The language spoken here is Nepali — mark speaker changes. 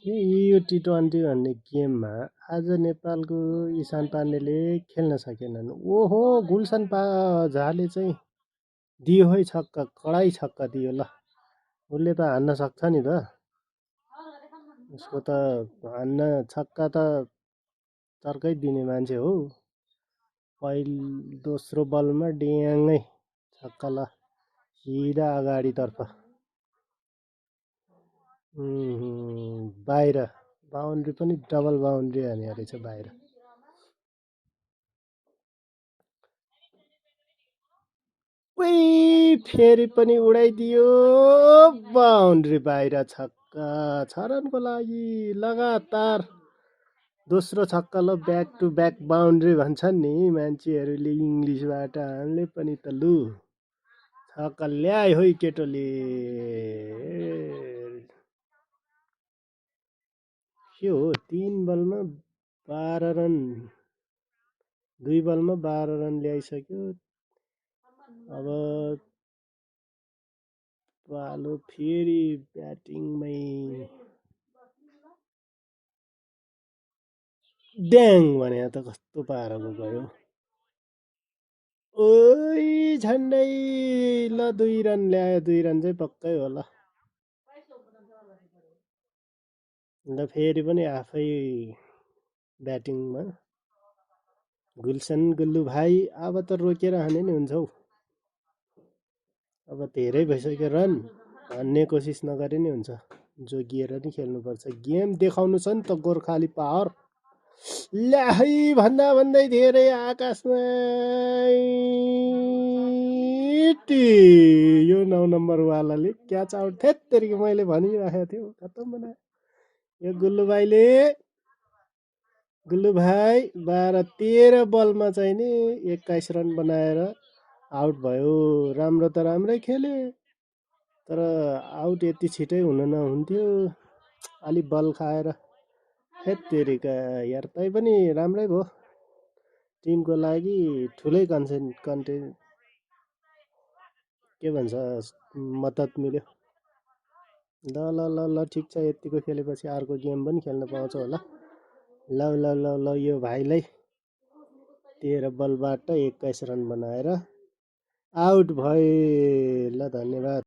Speaker 1: यो टी20 भन्ने गेममा आज नेपालको इशान पाण्डेले खेल्न सकेनन्। ओहो गुलसन झाले चाहिँ दियो है छक्का, कडै छक्का दियो ल। उसले त हान्न सक्छ नि त, उसको त हान्न छक्का त चर्कै दिने मान्छे हो। दोस्रो बलमा ड्याङ्गै छक्का ल, सिधा अगाडितर्फ बाहिर बााउन्ड्री पनि डबल बााउन्ड्री हाने रहेछ बाहिर। फेरि पनि उडाइदियो, बााउन्ड्री बाहिर छक्का। 6 रनको लागि लगातार दोस्रो छक्का ल, ब्याक टु ब्याक बााउन्ड्री भन्छन् नि मान्छेहरूले इङ्ग्लिसबाट। हामीले पनि त लु छक्का ल्यायो है केटोले। के हो 3 बलमा 12 रन, 2 बलमा 12 रन ल्याइसक्यो। अब पालो फेरि ब्याटिङमै, ड्याङ भने त कस्तो पाराको गयो। ओइ झन्डै ल 2 रन ल्यायो, 2 रन चाहिँ पक्कै होला। ल फेरि पनि आफै ब्याटिङमा गुल्सन गुल्लु भाइ। अब त रोकेर हाने नि हुन्छ हौ। अब धेरै भइसक्यो रन, हान्ने कोसिस नगरे नि हुन्छ। जोगिएर नि खेल्नुपर्छ, गेम देखाउनु छ नि त गोर्खाली पावर। ल्या है भन्दा भन्दै धेरै आकाशमा यो 9 नम्बर वालाले क्याच आउट। थेत्तेरिका मैले भनिराखेको थियो खत्तम बनायो यो गुल्लु भाइले। गुल्लु भाइ 12-13 बलमा चाहिँ नि 21 रन बनाएर आउट भयो। राम्रो त राम्रै खेले, तर आउट यति छिटै हुन नहुन्थ्यो, अलि बल खाएर। हेत्तेरिका यार, तै पनि राम्रै भयो, टिमको लागि ठुलै के भन्छ मद्दत मिल्यो। ल ल ल ल ठिक छ, यतिको खेलेपछि अर्को गेम पनि खेल्न पाउँछ होला। ल ल ल ल यो भाइलाई 13 बलबाट 21 रन बनाएर आउट भए। ल धन्यवाद।